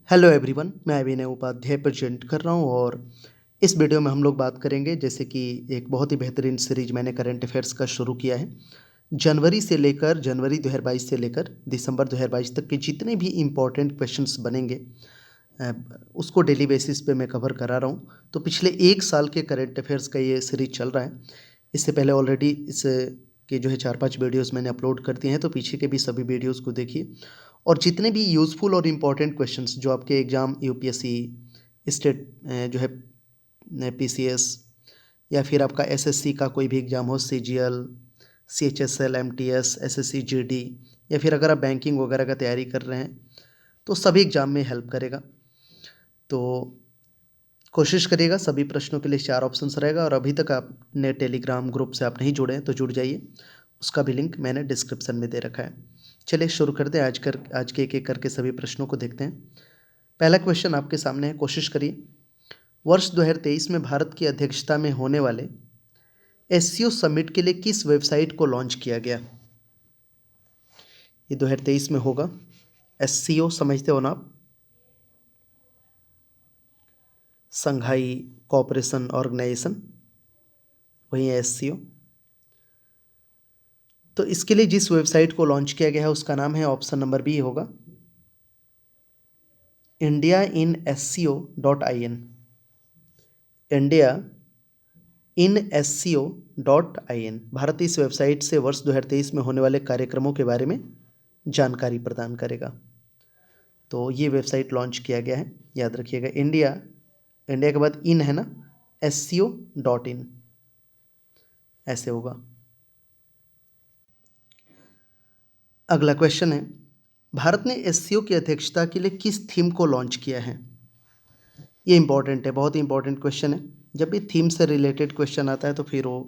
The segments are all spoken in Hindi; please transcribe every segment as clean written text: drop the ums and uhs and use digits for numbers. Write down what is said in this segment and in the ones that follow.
हेलो एवरीवन, मैं अभिनय उपाध्याय प्रेजेंट कर रहा हूँ और इस वीडियो में हम लोग बात करेंगे जैसे कि एक बहुत ही बेहतरीन सीरीज मैंने करंट अफेयर्स का शुरू किया है। जनवरी 2022 से लेकर दिसंबर 2022 तक के जितने भी इम्पोर्टेंट क्वेश्चंस बनेंगे अ, उसको डेली बेसिस पे मैं कवर करा रहा हूँ। तो पिछले एक साल के करंट अफेयर्स का ये सीरीज चल रहा है। इससे पहले ऑलरेडी इस के जो है 4-5 वीडियोस मैंने अपलोड कर दिए हैं, तो पीछे के भी सभी वीडियोस को देखिए और जितने भी यूज़फुल और इम्पोर्टेंट क्वेश्चंस जो आपके एग्ज़ाम यूपीएससी स्टेट जो है पीसीएस या फिर आपका एसएससी का कोई भी एग्ज़ाम हो, CGL, CHSL, MTS, SSC GD या फिर अगर आप बैंकिंग वगैरह का तैयारी कर रहे हैं तो सभी एग्ज़ाम में हेल्प करेगा। तो कोशिश करिएगा, सभी प्रश्नों के लिए 4 ऑप्शंस रहेगा और अभी तक आपने टेलीग्राम ग्रुप से आप नहीं जुड़े हैं तो जुड़ जाइए, उसका भी लिंक मैंने डिस्क्रिप्शन में दे रखा है। चलिए शुरू करते हैं, आज के एक-एक करके सभी प्रश्नों को देखते हैं। पहला क्वेश्चन आपके सामने है, कोशिश करिए। वर्ष 2023 में भारत की अध्यक्षता में होने वाले एससीओ समिट के लिए किस वेबसाइट को लॉन्च किया गया? ये 2023 में होगा। एससीओ समझते हो ना आप? संघाई कोऑपरेशन ऑर्गेनाइजेशन, वही है एससीओ। तो इसके लिए जिस वेबसाइट को लॉन्च किया गया है उसका नाम है, ऑप्शन नंबर बी होगा, indiainsco.in। indiainsco.in। भारत इस वेबसाइट से वर्ष 2023 में होने वाले कार्यक्रमों के बारे में जानकारी प्रदान करेगा। तो ये वेबसाइट लॉन्च किया गया है, याद रखिएगा। इंडिया के बाद इन है ना, sco.in ऐसे होगा। अगला क्वेश्चन है, भारत ने एससीओ की अध्यक्षता के लिए किस थीम को लॉन्च किया है? ये इंपॉर्टेंट है, बहुत ही इंपॉर्टेंट क्वेश्चन है। जब भी थीम से रिलेटेड क्वेश्चन आता है तो फिर वो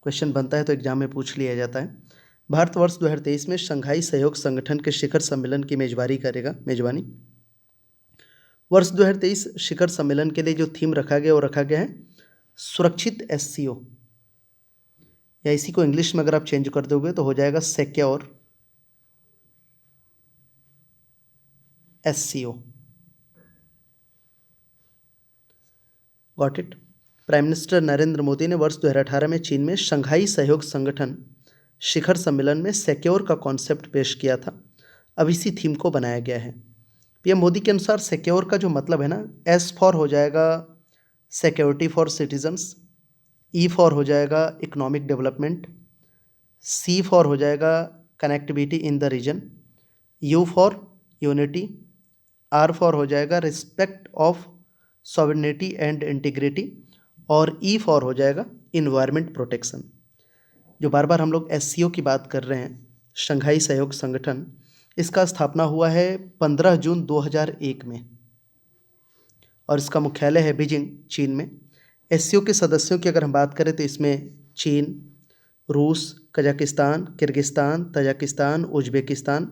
क्वेश्चन बनता है तो एग्जाम में पूछ लिया जाता है। भारत वर्ष 2023 में शंघाई सहयोग संगठन के शिखर सम्मेलन की मेजबानी। वर्ष 2023 शिखर सम्मेलन के लिए जो थीम रखा गया वो रखा गया है सुरक्षित एससीओ, या इसी को इंग्लिश में अगर आप चेंज कर दोगे तो हो जाएगा secure SCO. Got it. Prime minister Narendra Modi ने वर्ष 2018 में चीन में शंघाई सहयोग संगठन शिखर सम्मेलन में सिक्योर का कॉन्सेप्ट पेश किया था। अब इसी थीम को बनाया गया है। पीएम मोदी के अनुसार सिक्योर का जो मतलब है ना, एस फॉर हो जाएगा security for citizens, E for हो जाएगा इकोनॉमिक डेवलपमेंट, सी फॉर हो जाएगा connectivity in the region, U for unity, R for हो जाएगा respect of sovereignty and integrity और ई फॉर हो जाएगा इन्वायरमेंट प्रोटेक्शन। जो बार बार हम लोग एससीओ की बात कर रहे हैं, शंघाई सहयोग संगठन, इसका स्थापना हुआ है 15 जून 2001 में और इसका मुख्यालय है बीजिंग, चीन में। एससीओ के सदस्यों की अगर हम बात करें तो इसमें चीन, रूस, Kazakhstan, Kyrgyzstan, Tajikistan, Uzbekistan.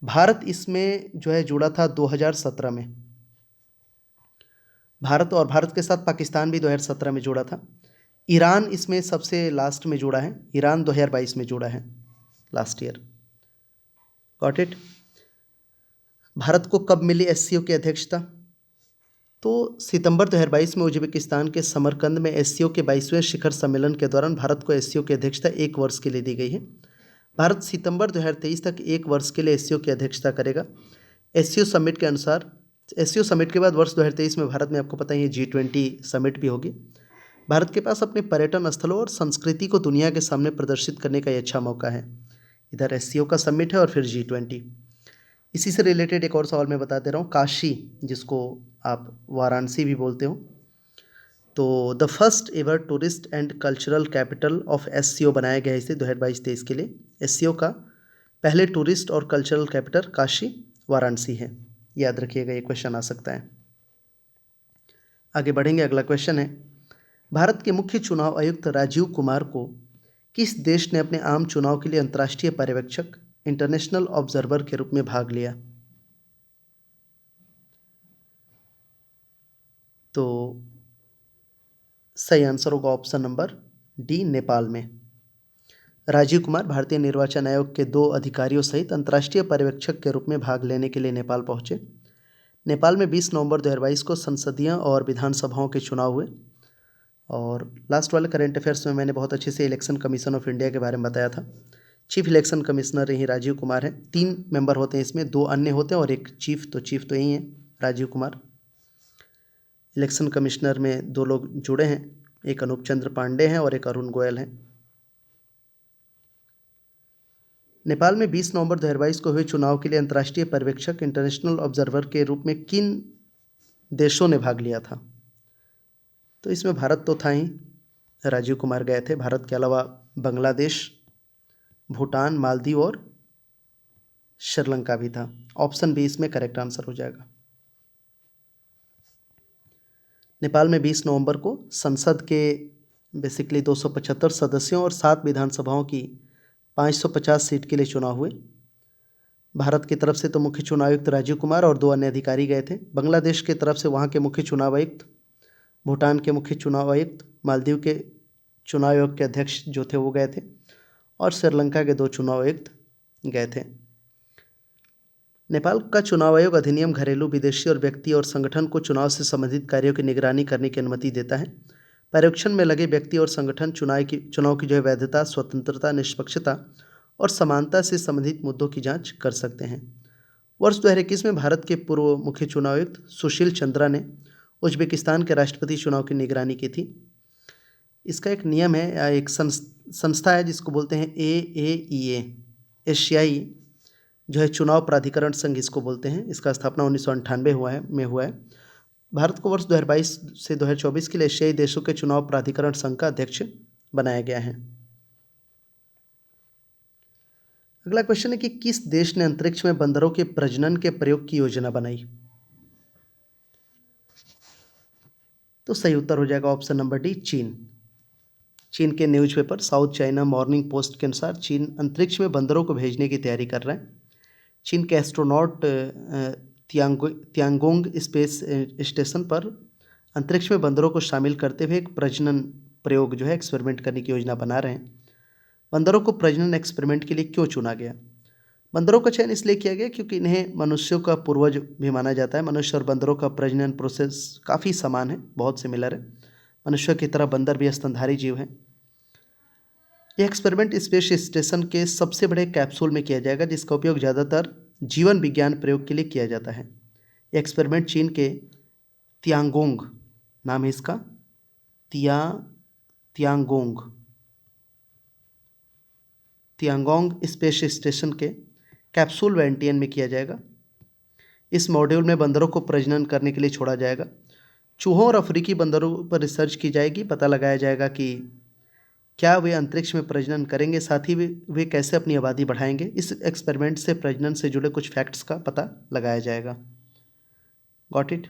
Bharat इसमें जो है जुड़ा था 2017 में। भारत के साथ पाकिस्तान भी 2017 में जुड़ा था। ईरान इसमें सबसे लास्ट में जुड़ा है, ईरान 2022 में जुड़ा है, last year. Got it. Bharat को कब मिली एससीओ की अध्यक्षता? तो सितंबर 2022 में उज्बेकिस्तान के समरकंद में एससीओ के 22वें शिखर सम्मेलन के दौरान भारत को एससीओ की अध्यक्षता 1 वर्ष के लिए दी गई है। भारत सितंबर 2023 तक 1 वर्ष के लिए एससीओ की अध्यक्षता करेगा। एससीओ समिट के अनुसार, एससीओ समिट के बाद वर्ष 2023 में भारत में आपको पता ही है G20 समिट भी होगी। भारत के पास अपने पर्यटन स्थलों और संस्कृति को दुनिया के सामने प्रदर्शित करने का ये अच्छा मौका है। इधर एससीओ का समिट है और फिर G20। इसी से रिलेटेड एक और सवाल मैं बता दे रहा हूँ। काशी, जिसको आप वाराणसी भी बोलते हो, तो the first ever tourist and cultural capital of SCO बनाया गया है इसे 2022-23 के लिए। एससीओ का पहले टूरिस्ट और कल्चरल कैपिटल काशी वाराणसी है, याद रखिएगा, ये क्वेश्चन आ सकता है। आगे बढ़ेंगे, अगला क्वेश्चन है, भारत के मुख्य चुनाव आयुक्त राजीव कुमार को किस देश ने अपने आम चुनाव के लिए अंतर्राष्ट्रीय पर्यवेक्षक इंटरनेशनल ऑब्जर्वर के रूप में भाग लिया? तो सही आंसर होगा ऑप्शन नंबर डी, नेपाल में। राजीव कुमार भारतीय निर्वाचन आयोग के 2 अधिकारियों सहित अंतर्राष्ट्रीय पर्यवेक्षक के रूप में भाग लेने के लिए नेपाल पहुंचे। नेपाल में 20 नवंबर 2022 को संसदीय और विधानसभाओं के चुनाव हुए। और लास्ट वाले करंट अफेयर्स में मैंने बहुत अच्छे से इलेक्शन कमीशन ऑफ इंडिया के बारे में बताया था। चीफ इलेक्शन कमिश्नर यही राजीव कुमार हैं। 3 मेंबर होते हैं इसमें, 2 अन्य होते हैं और एक चीफ। तो चीफ तो यही है, राजीव कुमार। इलेक्शन कमिश्नर में 2 लोग जुड़े हैं, एक अनूप चंद्र पांडे हैं और एक अरुण गोयल हैं। नेपाल में 20 नवंबर 2022 को हुए चुनाव के लिए अंतर्राष्ट्रीय पर्यवेक्षक इंटरनेशनल ऑब्जर्वर के रूप में किन देशों ने भाग लिया था? तो इसमें भारत तो था ही, राजीव कुमार गए थे। भारत के अलावा बांग्लादेश, भूटान, मालदीव और श्रीलंका भी था। ऑप्शन बी इसमें करेक्ट आंसर हो जाएगा। नेपाल में 20 नवंबर को संसद के बेसिकली 275 सदस्यों और 7 विधानसभाओं की 550 सीट के लिए चुनाव हुए। भारत की तरफ से तो मुख्य चुनाव आयुक्त राजीव कुमार और 2 अन्य अधिकारी गए थे। बांग्लादेश की तरफ से वहाँ के मुख्य चुनाव आयुक्त, भूटान के मुख्य चुनाव आयुक्त, मालदीव के चुनाव आयोग के अध्यक्ष जो थे वो गए थे और श्रीलंका के 2 चुनाव आयुक्त गए थे। नेपाल का चुनाव आयोग अधिनियम घरेलू, विदेशी और व्यक्ति और संगठन को चुनाव से संबंधित कार्यों की निगरानी करने की अनुमति देता है। पर्यवेक्षण में लगे व्यक्ति और संगठन चुनाव की जो है वैधता, स्वतंत्रता, निष्पक्षता और समानता से संबंधित मुद्दों की जांच कर सकते हैं। वर्ष 2021 में भारत के पूर्व मुख्य चुनाव आयुक्त सुशील चंद्रा ने उज्बेकिस्तान के राष्ट्रपति चुनाव की निगरानी की थी। इसका एक नियम है या एक संस्था है जिसको बोलते हैं AAEA, एशियाई जो है चुनाव प्राधिकरण संघ इसको बोलते हैं। इसका स्थापना 1998 में हुआ है। भारत को वर्ष 2022 से 2024 के लिए एशियाई देशों के चुनाव प्राधिकरण संघ का अध्यक्ष बनाया गया है। अगला क्वेश्चन है कि किस देश ने अंतरिक्ष में बंदरों के प्रजनन के प्रयोग की योजना बनाई? तो सही उत्तर हो जाएगा ऑप्शन नंबर डी, चीन। चीन के newspaper south China morning post के अनुसार चीन अंतरिक्ष में बंदरों को भेजने की तैयारी कर रहा है। चीन के एस्ट्रोनॉट तियांगोंग स्पेस स्टेशन पर अंतरिक्ष में बंदरों को शामिल करते हुए एक प्रजनन प्रयोग जो है एक्सपेरिमेंट करने की योजना बना रहे हैं। बंदरों को प्रजनन एक्सपेरिमेंट के लिए क्यों चुना गया? बंदरों का चयन इसलिए किया गया क्योंकि इन्हें मनुष्यों का पूर्वज भी माना जाता है। मनुष्य और बंदरों का प्रजनन प्रोसेस काफ़ी समान है, बहुत सिमिलर है। मनुष्य की तरह बंदर भी स्तनधारी जीव है। यह एक्सपेरिमेंट स्पेस स्टेशन के सबसे बड़े कैप्सूल में किया जाएगा जिसका उपयोग ज़्यादातर जीवन विज्ञान प्रयोग के लिए किया जाता है। यह एक्सपेरिमेंट चीन के तियांगोंग, नाम है इसका तियांगोंग स्पेस स्टेशन के कैप्सूल वेंटियन में किया जाएगा। इस मॉड्यूल में बंदरों को प्रजनन करने के लिए छोड़ा जाएगा। चूहों और अफ्रीकी बंदरों पर रिसर्च की जाएगी। पता लगाया जाएगा कि क्या वे अंतरिक्ष में प्रजनन करेंगे, साथ ही वे कैसे अपनी आबादी बढ़ाएंगे। इस एक्सपेरिमेंट से प्रजनन से जुड़े कुछ फैक्ट्स का पता लगाया जाएगा। Got it?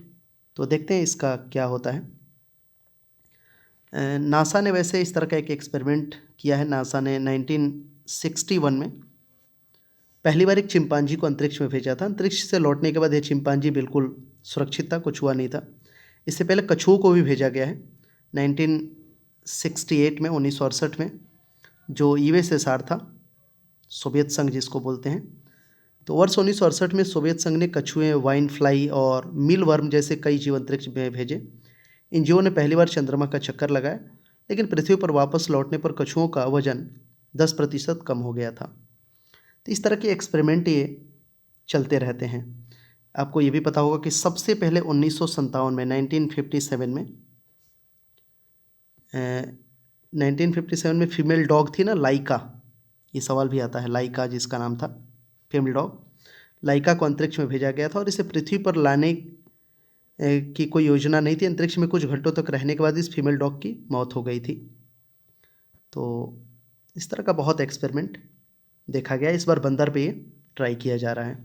तो देखते हैं इसका क्या होता है। नासा ने वैसे इस तरह का एक एक्सपेरिमेंट किया है। नासा ने 1961 में पहली बार एक चिंपांजी को अंतरिक्ष में भेजा था। अंतरिक्ष से लौटने के बाद यह चिंपांजी बिल्कुल सुरक्षित था, कुछ हुआ नहीं था। इससे पहले कछुओं को भी भेजा गया है 1968 में, 1968 में, जो यूएसएसआर था, सोवियत संघ जिसको बोलते हैं। तो वर्ष 1968 में सोवियत संघ ने कछुए, वाइन फ्लाई और मील वर्म जैसे कई जीव अंतरिक्ष में भेजे। इन जीवों ने पहली बार चंद्रमा का चक्कर लगाया, लेकिन पृथ्वी पर वापस लौटने पर कछुओं का वजन 10% कम हो गया था। तो इस तरह के एक्सपेरिमेंट ये चलते रहते हैं। आपको ये भी पता होगा कि सबसे पहले 1957 में 1957 में फीमेल डॉग थी ना, लाइका। ये सवाल भी आता है, लाइका जिसका नाम था, फीमेल डॉग लाइका को अंतरिक्ष में भेजा गया था और इसे पृथ्वी पर लाने की कोई योजना नहीं थी। अंतरिक्ष में कुछ घंटों तक रहने के बाद इस फीमेल डॉग की मौत हो गई थी। तो इस तरह का बहुत एक्सपेरिमेंट देखा गया। इस बार बंदर पे ट्राई किया जा रहा है।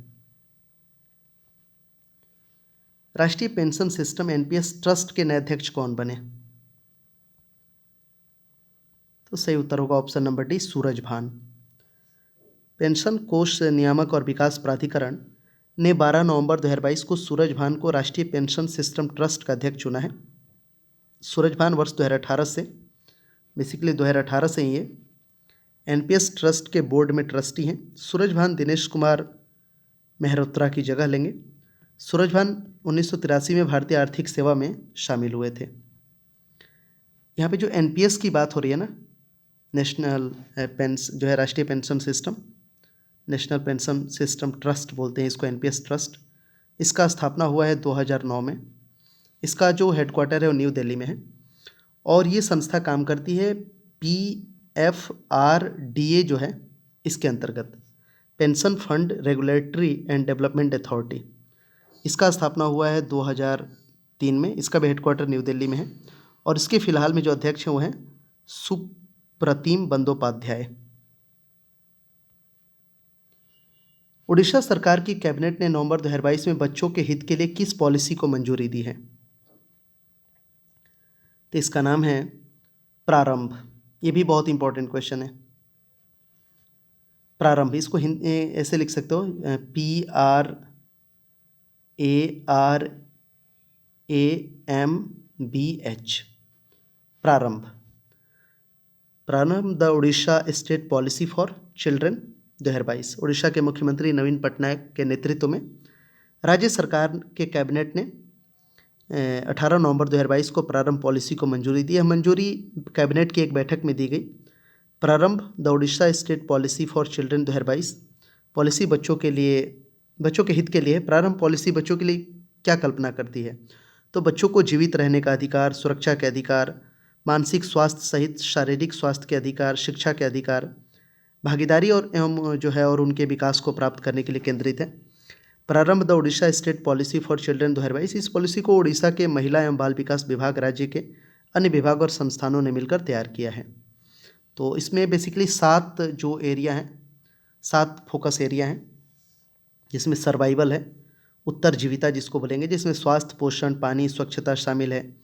राष्ट्रीय पेंशन सिस्टम एनपीएस ट्रस्ट के नए अध्यक्ष कौन बने? तो सही उत्तर होगा ऑप्शन नंबर डी, सूरज भान। पेंशन कोष नियामक और विकास प्राधिकरण ने 12 नवंबर 2022 को सूरज भान को राष्ट्रीय पेंशन सिस्टम ट्रस्ट का अध्यक्ष चुना है। सूरज भान वर्ष 2018 से, बेसिकली 2018 से ही ये एनपीएस ट्रस्ट के बोर्ड में ट्रस्टी हैं। सूरज भान दिनेश कुमार मेहरोत्रा की जगह लेंगे। सूरजभान 1983 में भारतीय आर्थिक सेवा में शामिल हुए थे। यहाँ पे जो एनपीएस की बात हो रही है ना, नेशनल जो है राष्ट्रीय pension system, national pension system trust बोलते हैं इसको, एनपीएस ट्रस्ट, इसका स्थापना हुआ है 2009 में। इसका जो हेडक्वार्टर है वो न्यू दिल्ली में है और ये संस्था काम करती है PFRDA जो है इसके अंतर्गत, pension fund regulatory and development authority. इसका स्थापना हुआ है 2003 में। इसका भी हेडक्वार्टर न्यू दिल्ली में है और इसके फिलहाल में जो अध्यक्ष हैं वो हैं सुप्रतिम बंदोपाध्याय। उड़ीसा सरकार की कैबिनेट ने नवंबर 2022 में बच्चों के हित के लिए किस पॉलिसी को मंजूरी दी है? तो इसका नाम है प्रारंभ। ये भी बहुत इंपॉर्टेंट क्वेश्चन है। प्रारंभ, इसको ऐसे लिख सकते हो, PRARAMBH, प्रारंभ। प्रारंभ the Orissa state policy for children 2022। Orissa के मुख्यमंत्री नवीन पटनायक के नेतृत्व में राज्य सरकार के कैबिनेट ने 18 नवंबर 2022 को प्रारंभ पॉलिसी को मंजूरी दी है। मंजूरी कैबिनेट की एक बैठक में दी गई। प्रारंभ the Orissa state policy for children 2022 policy बच्चों के हित के लिए। प्रारंभ पॉलिसी बच्चों के लिए क्या कल्पना करती है? तो बच्चों को जीवित रहने का अधिकार, सुरक्षा के अधिकार, मानसिक स्वास्थ्य सहित शारीरिक स्वास्थ्य के अधिकार, शिक्षा के अधिकार, भागीदारी और उनके विकास को प्राप्त करने के लिए केंद्रित है। प्रारंभ the Orissa state policy for children 2022, इस पॉलिसी को उड़ीसा के महिला एवं बाल विकास विभाग, राज्य के अन्य विभाग और संस्थानों ने मिलकर तैयार किया है। तो इसमें बेसिकली 7 जो एरिया हैं, 7 फोकस एरिया हैं, जिसमें सर्वाइवल है, उत्तरजीविता जिसको बोलेंगे, जिसमें स्वास्थ्य, पोषण, पानी, स्वच्छता शामिल है।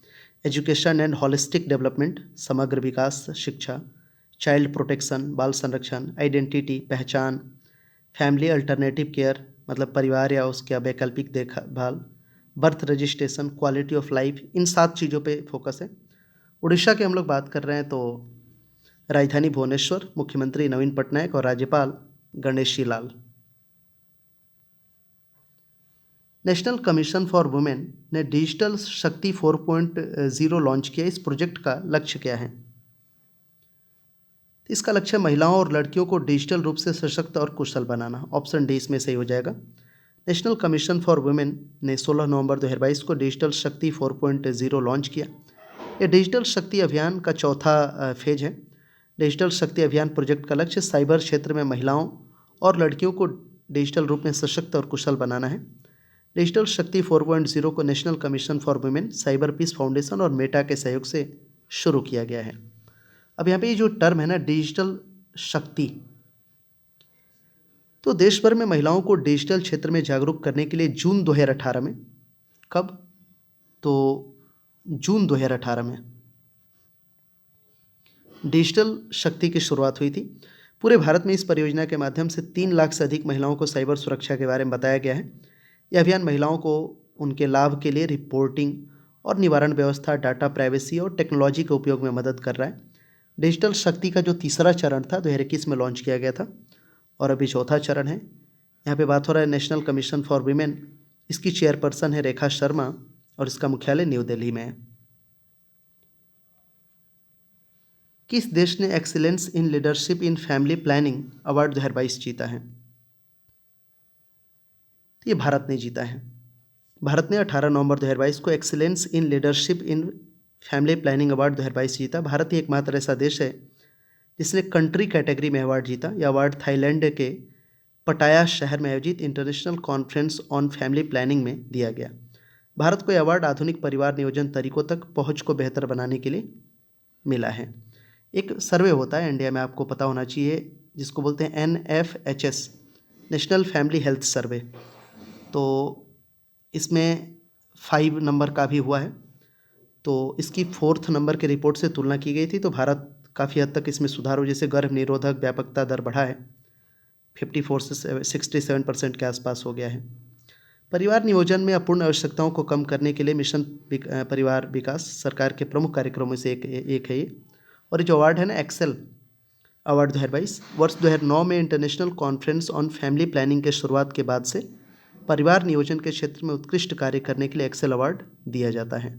एजुकेशन एंड होलिस्टिक डेवलपमेंट, समग्र विकास, शिक्षा, चाइल्ड प्रोटेक्शन, बाल संरक्षण, आइडेंटिटी, पहचान, फैमिली अल्टरनेटिव केयर मतलब परिवार या उसका वैकल्पिक देखभाल, birth registration, quality of life, इन 7 चीज़ों पे फोकस है। उड़ीसा के हम लोग बात कर रहे हैं तो राजधानी भुवनेश्वर, मुख्यमंत्री नवीन पटनायक और राज्यपाल Ganeshi Lal. National commission for women ने डिजिटल शक्ति 4.0 लॉन्च किया। इस प्रोजेक्ट का लक्ष्य क्या है? इसका लक्ष्य महिलाओं और लड़कियों को डिजिटल रूप से सशक्त और कुशल बनाना। ऑप्शन डी इसमें सही हो जाएगा। नेशनल कमीशन फॉर वुमेन ने 16 नवंबर 2022 को डिजिटल शक्ति 4.0 लॉन्च किया। यह डिजिटल शक्ति अभियान का चौथा फेज है। डिजिटल शक्ति अभियान प्रोजेक्ट का लक्ष्य साइबर क्षेत्र में महिलाओं और लड़कियों को डिजिटल रूप में सशक्त और कुशल बनाना है। डिजिटल शक्ति 4.0 को national commission for women, cyber peace foundation और मेटा के सहयोग से शुरू किया गया है। अब यहाँ पे ये जो टर्म है ना, डिजिटल शक्ति, तो देश भर में महिलाओं को डिजिटल क्षेत्र में जागरूक करने के लिए जून 2018 में, कब? तो जून 2018 में डिजिटल शक्ति की शुरुआत हुई थी। पूरे भारत में इस परियोजना के माध्यम से 3 लाख से अधिक महिलाओं को साइबर सुरक्षा के बारे में बताया गया है। यह अभियान महिलाओं को उनके लाभ के लिए रिपोर्टिंग और निवारण व्यवस्था, डाटा प्राइवेसी और टेक्नोलॉजी के उपयोग में मदद कर रहा है। डिजिटल शक्ति का जो तीसरा चरण था 2021 में लॉन्च किया गया था और अभी चौथा चरण है। यहाँ पे बात हो रहा है नेशनल कमीशन फॉर वुमेन, इसकी चेयरपर्सन है रेखा शर्मा और इसका मुख्यालय न्यू दिल्ली में है। किस देश ने excellence in leadership in family planning award 2022 जीता है? तो ये भारत ने जीता है। भारत ने 18 नवंबर 2022 को excellence in leadership in family planning award 2022 जीता। भारत ही एकमात्र ऐसा देश है जिसने कंट्री कैटेगरी में अवार्ड जीता। यह अवार्ड थाईलैंड के पटाया शहर में आयोजित international conference on family planning में दिया गया। भारत को यह अवार्ड आधुनिक परिवार नियोजन तरीकों तक पहुंच को बेहतर बनाने के लिए मिला है। एक सर्वे होता है इंडिया में, आपको पता होना चाहिए, जिसको बोलते हैं NFHS, national family health survey. तो इसमें 5 नंबर का भी हुआ है। तो इसकी 4th नंबर के रिपोर्ट से तुलना की गई थी। तो भारत काफ़ी हद तक इसमें सुधार हो, जैसे गर्भ निरोधक व्यापकता दर बढ़ा है, 54 से 67% के आसपास हो गया है। परिवार नियोजन में अपूर्ण आवश्यकताओं को कम करने के लिए मिशन परिवार विकास सरकार के प्रमुख कार्यक्रमों से एक है ये। और जो अवार्ड है ना, एक्सेल अवार्ड 2022, वर्ष 2009 में international conference on family planning के शुरुआत के बाद से परिवार नियोजन के क्षेत्र में उत्कृष्ट कार्य करने के लिए एक्सेल अवार्ड दिया जाता है।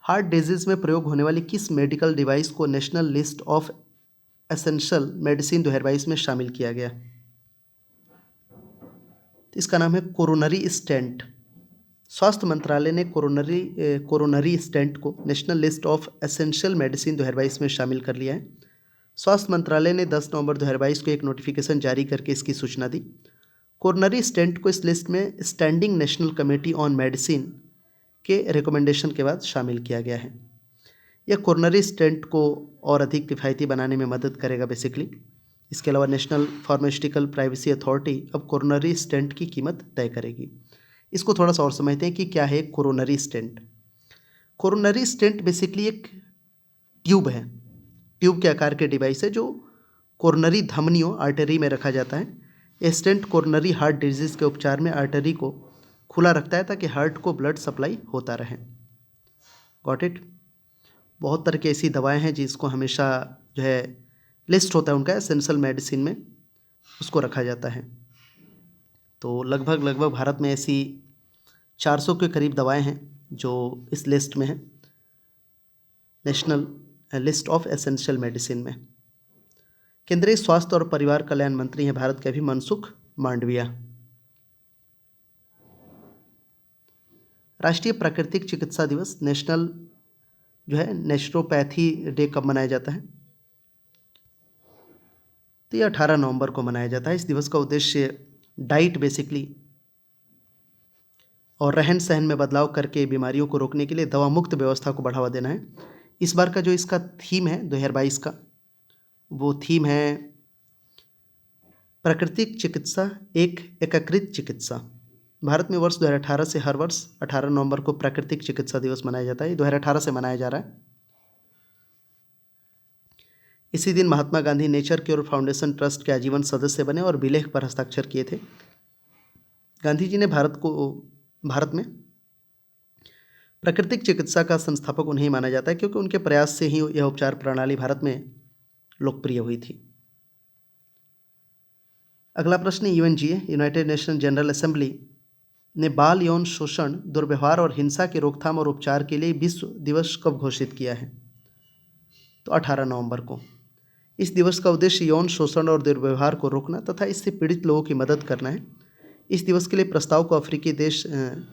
हार्ट डिजीज में प्रयोग होने वाली किस मेडिकल डिवाइस को national list of essential medicine 2022 में शामिल किया गया? इसका नाम है कोरोनरी स्टेंट। स्वास्थ्य मंत्रालय ने कोरोनरी स्टेंट को national list of essential medicine 2022 में शामिल कर लिया है। स्वास्थ्य मंत्रालय ने 10 नवंबर 2022 को एक नोटिफिकेशन जारी करके इसकी सूचना दी। कोरोनरी स्टेंट को इस लिस्ट में standing national committee on medicine के रिकमेंडेशन के बाद शामिल किया गया है। यह कोरोनरी स्टेंट को और अधिक किफ़ायती बनाने में मदद करेगा बेसिकली। इसके अलावा नेशनल फार्मास्यूटिकल प्राइवेसी अथॉरिटी अब कोरोनरी स्टेंट की कीमत तय करेगी। इसको थोड़ा सा और समझते हैं कि क्या है coronary stent. Coronary stent basically एक ट्यूब है, ट्यूब के आकार के डिवाइस है जो कोरोनरी धमनियों आर्टरी में रखा जाता है। यह स्टेंट कोरोनरी हार्ट डिजीज़ के उपचार में आर्टरी को खुला रखता है ताकि हार्ट को ब्लड सप्लाई होता रहे। Got it. बहुत तरह की ऐसी दवाएं हैं जिसको हमेशा जो है लिस्ट होता है उनका एसेंशियल मेडिसिन में, उसको रखा जाता है। तो लगभग भारत में ऐसी 400 के करीब दवाएं हैं जो इस लिस्ट में हैं, national list of essential medicine में। केंद्रीय स्वास्थ्य और परिवार कल्याण मंत्री हैं भारत के अभी मनसुख मांडविया। राष्ट्रीय प्राकृतिक चिकित्सा दिवस नेशनल जो है नेचुरोपैथी डे कब मनाया जाता है? तो ये 18 नवंबर को मनाया जाता है। इस दिवस का उद्देश्य डाइट बेसिकली और रहन सहन में बदलाव करके बीमारियों को रोकने के लिए दवा मुक्त व्यवस्था को बढ़ावा देना है। इस बार का जो इसका थीम है 2022 का, वो थीम है प्राकृतिक चिकित्सा एक एकीकृत चिकित्सा। भारत में वर्ष 2018 से हर वर्ष 18 नवंबर को प्राकृतिक चिकित्सा दिवस मनाया जाता है। 2018 से मनाया जा रहा है। इसी दिन Mahatma Gandhi nature cure foundation trust के आजीवन सदस्य बने और विलेख पर हस्ताक्षर किए थे। गांधी जी ने भारत में प्राकृतिक चिकित्सा का संस्थापक उन्हें माना जाता है क्योंकि उनके प्रयास से ही यह उपचार प्रणाली भारत में लोकप्रिय हुई थी। अगला प्रश्न, UNGA United nation general assembly ने बाल यौन शोषण, दुर्व्यवहार और हिंसा की रोकथाम और उपचार के लिए विश्व दिवस कब घोषित किया है? तो 18 नवंबर को। इस दिवस का उद्देश्य यौन शोषण और दुर्व्यवहार को रोकना तथा इससे पीड़ित लोगों की मदद करना है। इस दिवस के लिए प्रस्ताव को अफ्रीकी देश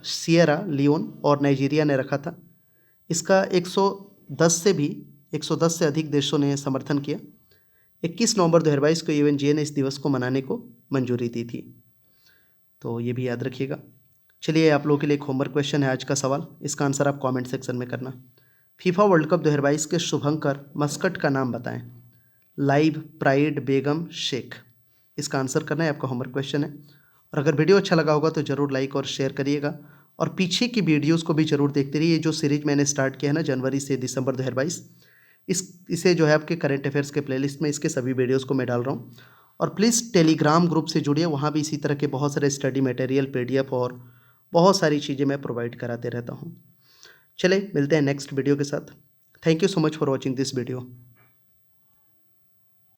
सिएरा लियोन और नाइजीरिया ने रखा था। इसका 110 से अधिक देशों ने समर्थन किया। 21 नवंबर 2022 को यूएनजीए ने इस दिवस को मनाने को मंजूरी दी थी, तो ये भी याद रखिएगा। चलिए, आप लोगों के लिए एक होमवर्क क्वेश्चन है आज का सवाल, इसका आंसर आप कमेंट सेक्शन में करना। फीफा वर्ल्ड कप 2022 के शुभंकर मस्कट का नाम बताएं। लाइव, प्राइड, बेगम, शेख। इसका आंसर करना है, आपका होमवर्क क्वेश्चन है। और अगर वीडियो अच्छा लगा होगा तो ज़रूर लाइक और शेयर करिएगा और पीछे की वीडियोस को भी ज़रूर देखते रहिए। जो सीरीज मैंने स्टार्ट किया है ना जनवरी से दिसंबर 2022, इसे जो है आपके करंट अफेयर्स के प्लेलिस्ट में इसके सभी वीडियोस को मैं डाल रहा हूँ। और प्लीज़ टेलीग्राम ग्रुप से जुड़िए, वहाँ भी इसी तरह के बहुत सारे स्टडी मटेरियल, PDF और बहुत सारी चीज़ें मैं प्रोवाइड कराते रहता हूँ। चले मिलते हैं नेक्स्ट वीडियो के साथ। Thank you so much for watching this video.